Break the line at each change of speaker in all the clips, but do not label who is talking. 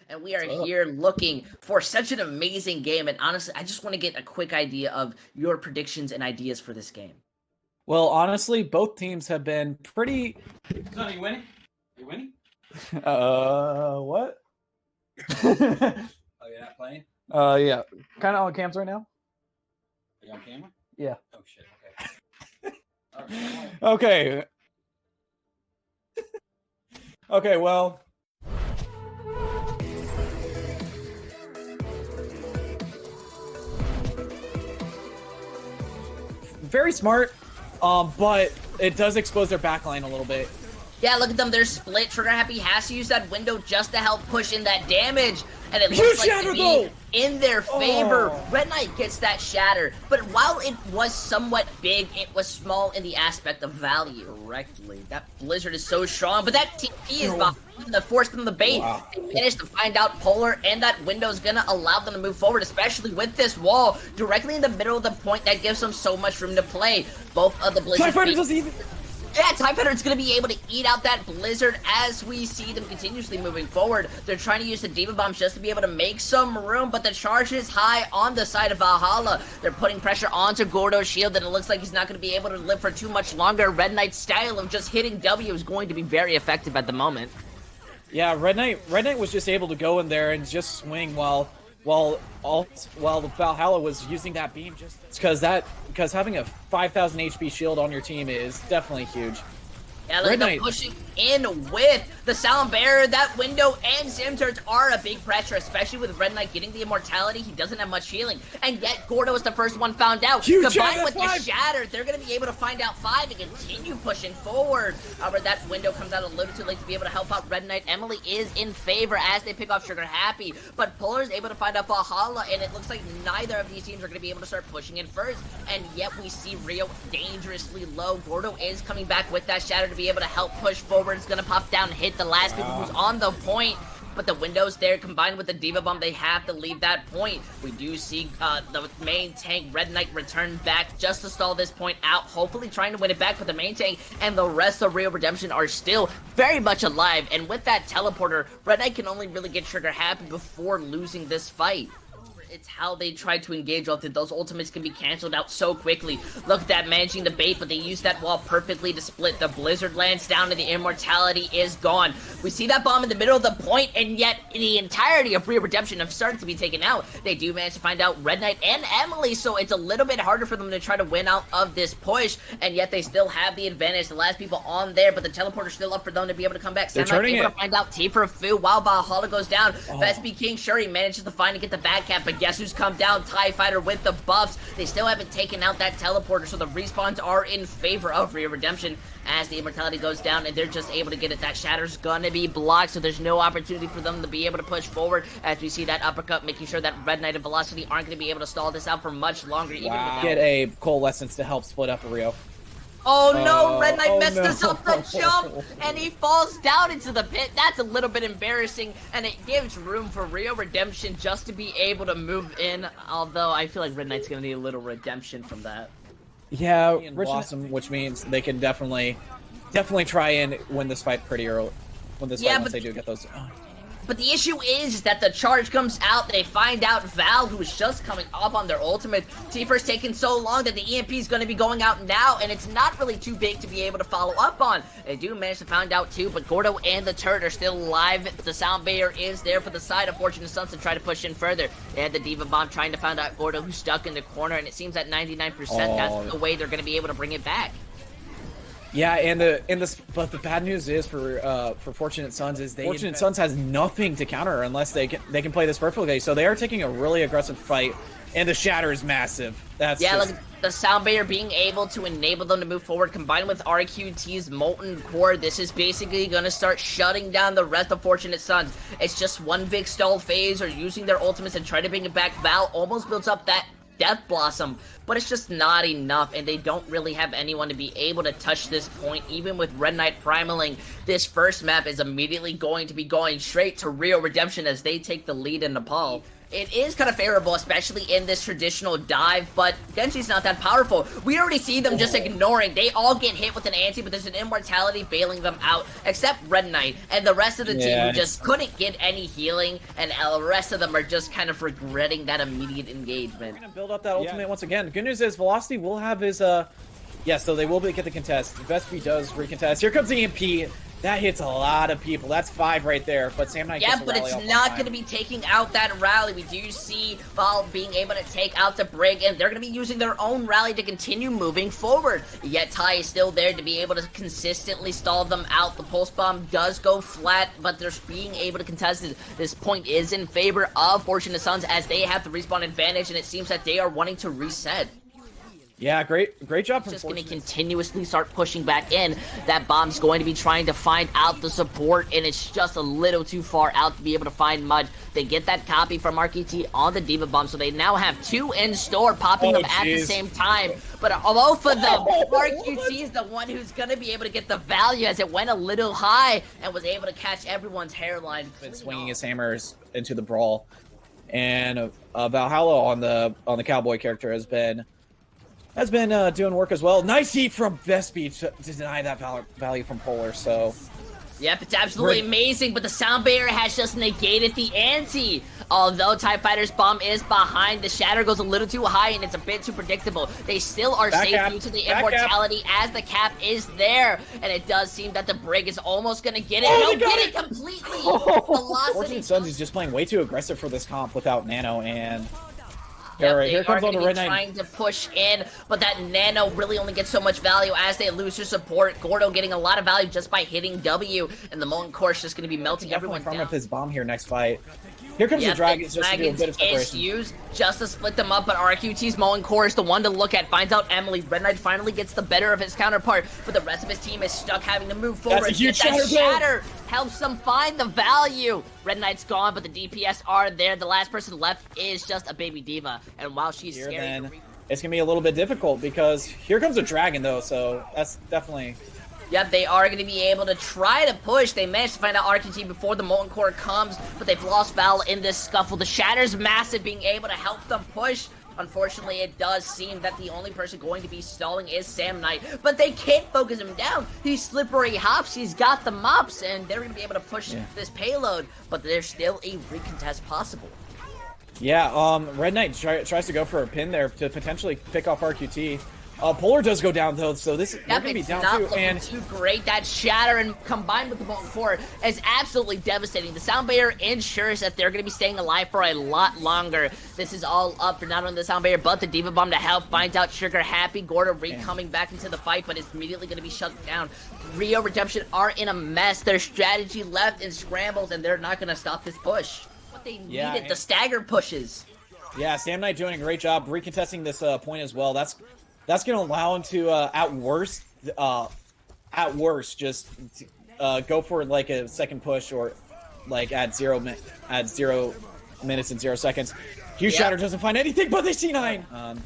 and we are here looking for such an amazing game. And honestly, I just want to get a quick idea of your predictions and ideas for this game.
Well, honestly, both teams have been pretty.
Son, are you winning? Are you winning?
What?
Oh, you're not playing?
Yeah. Kind of on cams right now.
Are you on camera?
Yeah.
Oh shit. Okay.
Okay. Okay. Well. Very smart, but it does expose their backline a little bit.
Yeah, look at them. They're split. Trigger Happy has to use that window just to help push in that damage. And it looks like to be in their favor. Red Knight gets that shatter. But while it was somewhat big, it was small in the aspect of value. Correctly. That Blizzard is so strong. But that TP is behind them, forced them the bait. Wow. They managed to find out Polar, and that window is going to allow them to move forward, especially with this wall directly in the middle of the point that gives them so much room to play. Both of the Blizzard. Yeah, TIE Fighter's going to be able to eat out that Blizzard as we see them continuously moving forward. They're trying to use the Diva Bombs just to be able to make some room, but the charge is high on the side of Valhalla. They're putting pressure onto Gordo's shield, and it looks like he's not going to be able to live for too much longer. Red Knight's style of just hitting W is going to be very effective at the moment.
Yeah, Red Knight was just able to go in there and just swing while the Valhalla was using that beam, just because having a 5,000 HP shield on your team is definitely huge.
Yeah, look at them pushing in with the Sound Bearer. That window and Sim Turrets are a big pressure, especially with Red Knight getting the immortality. He doesn't have much healing, and yet Gordo is the first one found out. Combined with the Shatter, they're going to be able to find out 5 and continue pushing forward. However, that window comes out a little too late to be able to help out Red Knight. Emily is in favor as they pick off Trigger Happy, but Polar is able to find out Valhalla, and it looks like neither of these teams are going to be able to start pushing in first, and yet we see Rio dangerously low. Gordo is coming back with that Shatter to be able to help push forward. It's going to pop down, hit the last people who's on the point, but the window's there combined with the Diva Bomb. They have to leave that point. We do see the main tank, Red Knight, return back just to stall this point out, hopefully trying to win it back, but the main tank and the rest of Rio Redemption are still very much alive, and with that teleporter, Red Knight can only really get Trigger Happy before losing this fight. It's how they try to engage with it. Those ultimates can be canceled out so quickly. Look at that, managing the bait, but they use that wall perfectly to split. The Blizzard lands down and the immortality is gone. We see that bomb in the middle of the point, and yet the entirety of Rio Redemption have started to be taken out. They do manage to find out Red Knight and Emily, so it's a little bit harder for them to try to win out of this push, and yet they still have the advantage. The last people on there, but the teleporter's still up for them to be able to come back.
They're turning
able to find out T for Fu while Valhalla goes down. Vespi King Shuri manages to find and get the back cap, but guess who's come down? TIE Fighter with the buffs. They still haven't taken out that teleporter, so the respawns are in favor of Rio Redemption as the immortality goes down, and they're just able to get it. That Shatter's gonna be blocked, so there's no opportunity for them to be able to push forward as we see that uppercut, making sure that Red Knight and Velocity aren't going to be able to stall this out for much longer. Even without
get a Coalescence to help split up a Rio.
Oh no, Red Knight messed us up the jump, and he falls down into the pit. That's a little bit embarrassing, and it gives room for Rio Redemption just to be able to move in, although I feel like Red Knight's going to need a little redemption from that.
Yeah, Blossom, which means they can definitely try and win this fight pretty early. Once they do get those.
But the issue is that the charge comes out, they find out Val, who is just coming up on their ultimate. Tifer's taking so long that the EMP is going to be going out now, and it's not really too big to be able to follow up on. They do manage to find out too, but Gordo and the turret are still alive. The Sound Bearer is there for the side of Fortunate Sons to try to push in further. They had the Diva Bomb trying to find out Gordo, who's stuck in the corner, and it seems that 99% that's the way they're going to be able to bring it back.
Yeah, but the bad news is for Fortunate Sons is Fortunate Sons has nothing to counter unless they can play this perfectly. So they are taking a really aggressive fight, and the Shatter is massive.
Look, the Sound Bearer being able to enable them to move forward, combined with RQT's Molten Core, this is basically going to start shutting down the rest of Fortunate Sons. It's just one big stall phase, or using their ultimates and try to bring it back. Val almost builds up that Death Blossom, but it's just not enough, and they don't really have anyone to be able to touch this point. Even with Red Knight primaling, this first map is immediately going to be going straight to Rio Redemption as they take the lead in Nepal. it is kind of favorable, especially in this traditional dive, but Genji's not that powerful. We already see them just ignoring. They all get hit with an anti, but there's an immortality bailing them out, except Red Knight, and the rest of the team who just couldn't get any healing, and the rest of them are just kind of regretting that immediate engagement.
We're gonna build up that ultimate once again. Good news is Velocity will have his, yeah, so they will get the contest. Vespi does recontest. Here comes the EMP. That hits a lot of people. That's 5 right there. But Sam Knight gets a
but
rally
it's
off
not
time.
going to be taking out that rally. We do see Val being able to take out the Brig, and they're going to be using their own rally to continue moving forward. Yet Ty is still there to be able to consistently stall them out. The Pulse Bomb does go flat, but they're being able to contest it. This point is in favor of Fortunate Sons as they have the respawn advantage, and it seems that they are wanting to reset.
Yeah, great job from
Just going to
Fortunate.
continuously start pushing back in. That bomb's going to be trying to find out the support, and it's just a little too far out to be able to find much. They get that copy from RQT on the Diva Bomb, so they now have 2 in store, popping them at the same time. But both of them, RQT is the one who's going to be able to get the value as it went a little high and was able to catch everyone's hairline.
Been swinging his hammers into the brawl, and Valhalla on the Cowboy character has been doing work as well. Nice heat from Vespi to deny that value from Polar, so...
Yep, it's absolutely amazing, but the Sound Barrier has just negated the ante. Although TIE Fighter's bomb is behind, the shatter goes a little too high and it's a bit too predictable. They still are safe due to the immortality as the cap is there. And it does seem that the Brig is almost going to get it. No, get it completely! Velocity.
Fortunate Sons is just playing way too aggressive for this comp without Nano, and...
Yep,
Alright, here comes on the Red Knight.
Trying to push in, but that Nano really only gets so much value as they lose their support. Gordo getting a lot of value just by hitting W, and the Molten Core is just going to be melting everyone down.
Up his bomb here next fight. Here comes the Dragons just to do a bit of separation.
Used just to split them up, but RQT's Molten Core is the one to look at. Finds out Emily. Red Knight finally gets the better of his counterpart, but the rest of his team is stuck having to move forward.
That's a huge
shatter helps them find the value. Red Knight's gone, but the DPS are there. The last person left is just a baby diva, and while she's
Here,
scary,
then, it's gonna be a little bit difficult because here comes a dragon though, so that's definitely...
Yep, they are going to be able to try to push. They managed to find out RQT before the Molten Core comes, but they've lost Val in this scuffle. The Shatter's massive, being able to help them push. Unfortunately, it does seem that the only person going to be stalling is Sam Knight, but they can't focus him down. He's slippery hops, he's got the mops, and they're going to be able to push this payload, but there's still a recontest possible.
Yeah, Red Knight tries to go for a pin there to potentially pick off RQT. Polar does go down though, so they're gonna be down too. And
too great. That shatter and combined with the Molten Core is absolutely devastating. The Sound Barrier ensures that they're gonna be staying alive for a lot longer. This is all up for not only the Sound Barrier but the Diva Bomb to help. Finds out Trigger happy. Gordo coming back into the fight, but it's immediately gonna be shut down. Rio Redemption are in a mess. Their strategy left in scrambles, and they're not gonna stop this push. What they needed, the stagger pushes.
Yeah, Sam Knight doing a great job recontesting this point as well. That's going to allow him to, at worst, just go for like a second push or like at 0 minutes and 0 seconds. Huge Shatter doesn't find anything but the C9.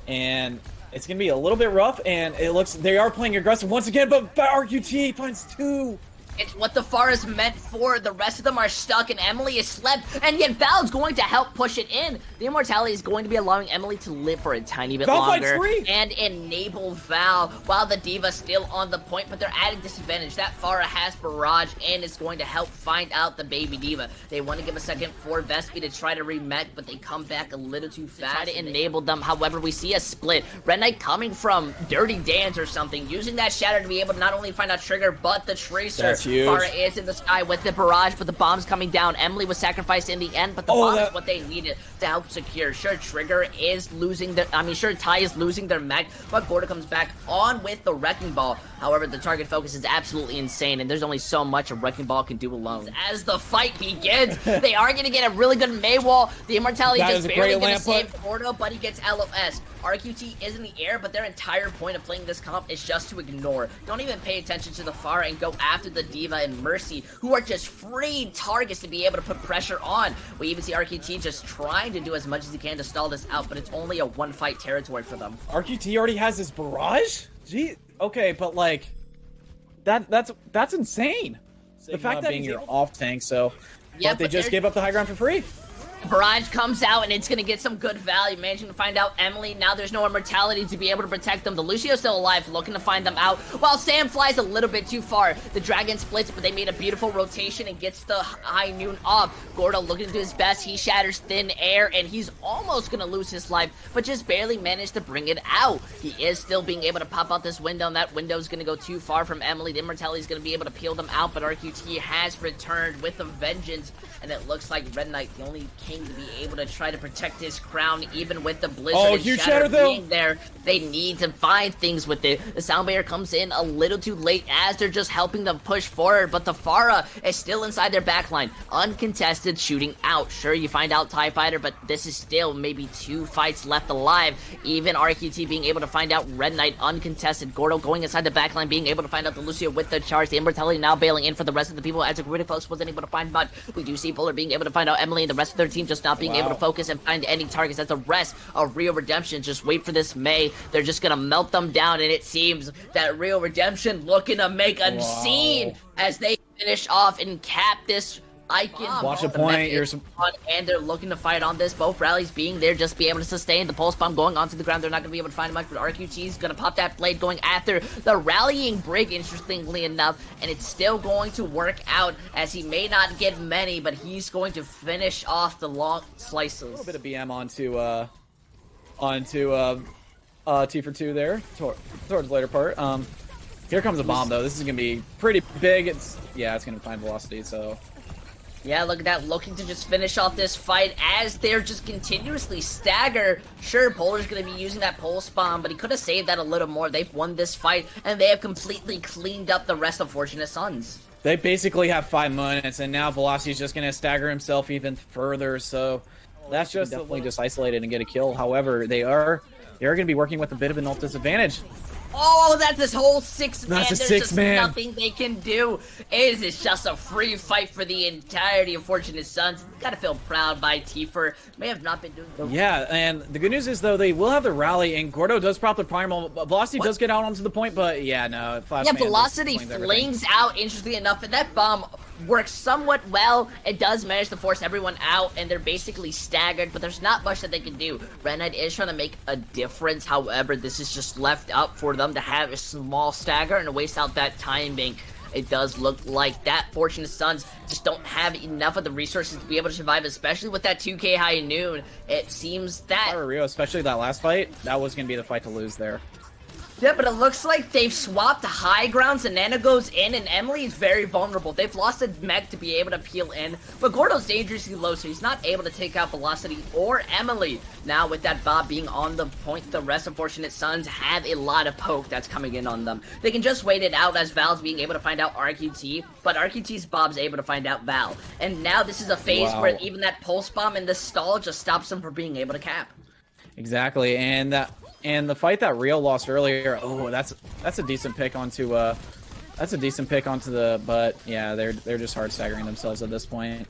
And it's going to be a little bit rough, and it looks they are playing aggressive once again, but RQT finds 2.
It's what the FAR is meant for. The rest of them are stuck, and Emily is slept, and yet Val's going to help push it in. The immortality is going to be allowing Emily to live for a tiny bit longer and enable Val, while the Diva's still on the point, but they're at a disadvantage. That FAR has Barrage and is going to help find out the baby Diva. They want to give a second for Vespi to try to remech, but they come back a little too fast. Try to enable them. However, we see a split. Red Knight coming from Dirty Dance or something, using that Shatter to be able to not only find out Trigger, but the Tracer.
That's huge.
Farah is in the sky with the barrage, but the bomb's coming down. Emily was sacrificed in the end, but the bomb is what they needed to help secure. Sure, Trigger is losing their... sure, Ty is losing their mech, but Gordo comes back on with the Wrecking Ball. However, the target focus is absolutely insane, and there's only so much a Wrecking Ball can do alone. As the fight begins, they are going to get a really good May wall. The Immortality just barely going to save Gordo, but he gets LOS. RQT is in the air, but their entire point of playing this comp is just to ignore. Don't even pay attention to the FAR and go after the Diva and Mercy, who are just free targets to be able to put pressure on. We even see RQT just trying to do as much as he can to stall this out, but it's only a one-fight territory for them.
RQT already has his barrage? Gee, okay, but like, that's insane. The fact that being your off tank, so but they just gave up the high ground for free.
Barrage comes out, and it's going to get some good value. Managing to find out Emily. Now there's no immortality to be able to protect them. The Lucio's still alive, looking to find them out, while Sam flies a little bit too far. The Dragon splits, but they made a beautiful rotation and gets the high noon off. Gordo looking to do his best. He shatters thin air, and he's almost going to lose his life, but just barely managed to bring it out. He is still being able to pop out this window, and that window is going to go too far from Emily. The immortality is going to be able to peel them out, but RQT has returned with a vengeance, and it looks like Red Knight, the only king to be able to try to protect his crown, even with the blizzard and
huge
shatter
shatter
being there. They need to find things with it. The sound barrier comes in a little too late as they're just helping them push forward, but the Pharah is still inside their backline, uncontested, shooting out. Sure, you find out TIE Fighter, but this is still maybe 2 fights left alive. Even RQT being able to find out Red Knight uncontested. Gordo going inside the backline, being able to find out the Lucio with the charge. The immortality now bailing in for the rest of the people as rydkos wasn't able to find much. We do see Fuller being able to find out Emily, and the rest of their team just not being able to focus and find any targets, as the rest of Rio Redemption just wait for this May. They're just gonna melt them down, and it seems that Rio Redemption looking to make a scene as they finish off and cap this Icon.
Watch the point.
And they're looking to fight on this. Both rallies being there, just be able to sustain. The pulse bomb going onto the ground. They're not going to be able to find much, but RQT's going to pop that blade going after the rallying brig, interestingly enough, and it's still going to work out as he may not get many, but he's going to finish off the long slices.
A little bit of BM onto T for 2 there towards the later part. Here comes a bomb though. This is going to be pretty big. It's going to find velocity, so.
Yeah, look at that, looking to just finish off this fight as they're just continuously stagger. Sure, Polar's going to be using that pulse bomb, but he could have saved that a little more. They've won this fight, and they have completely cleaned up the rest of Fortunate Sons.
They basically have 5 minutes, and now Velocity's just going to stagger himself even further, so that's just definitely just isolated and get a kill. However, they're going to be working with a bit of an ult disadvantage.
Oh, that's this whole 6-man.
That's a
There's
6-man.
just nothing they can do. It is just a free fight for the entirety of Fortunate Sons. Gotta feel proud by Tifa. May have not been doing the
Yeah, and the good news is, though, they will have the rally, and Gordo does prop the primal. Velocity does get out onto the point, but yeah, no.
Velocity flings out, interestingly enough, and that bomb works somewhat well. It does manage to force everyone out, and they're basically staggered, but there's not much that they can do. Red Knight is trying to make a difference. However, this is just left up for them to have a small stagger and to waste out that timing. It does look like that Fortunate Sons just don't have enough of the resources to be able to survive, especially with that 2K high noon. It seems that
Rio, especially that last fight, that was going to be the fight to lose there.
Yeah, but it looks like they've swapped high grounds, and Nana goes in, and Emily is very vulnerable. They've lost a mech to be able to peel in, but Gordo's dangerously low, so he's not able to take out Velocity or Emily. Now, with that Bob being on the point, the rest of Fortunate Sons have a lot of poke that's coming in on them. They can just wait it out as Val's being able to find out RQT, but RQT's Bob's able to find out Val. And now this is a phase where even that pulse bomb in the stall just stops them from being able to cap.
Exactly, and the fight that Rio lost earlier, that's a decent pick onto the, but yeah, they're just hard staggering themselves at this point.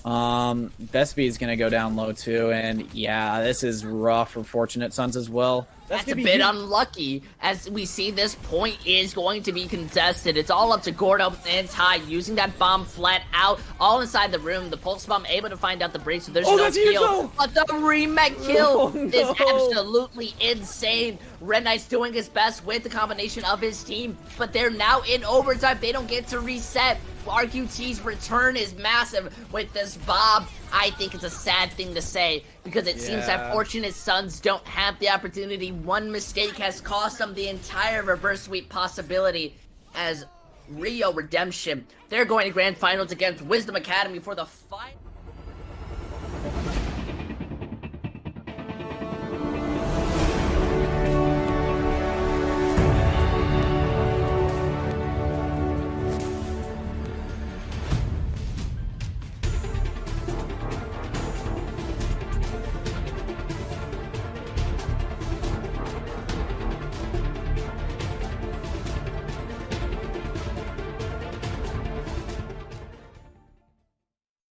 Bestby's gonna go down low too, and yeah, this is rough for Fortunate Sons as well.
That's a bit unlucky, as we see this point is going to be contested. It's all up to Gordo and Ty using that bomb flat out, all inside the room. The pulse bomb able to find out the break, so there's no kill. But the remake kill is absolutely insane. Red Knight's doing his best with the combination of his team, but they're now in overtime. They don't get to reset. RQT's return is massive with this Bob. I think it's a sad thing to say, because it seems that Fortunate Sons don't have the opportunity. One mistake has cost them the entire reverse sweep possibility, as Rio Redemption, they're going to Grand Finals against Wisdom Academy for the final.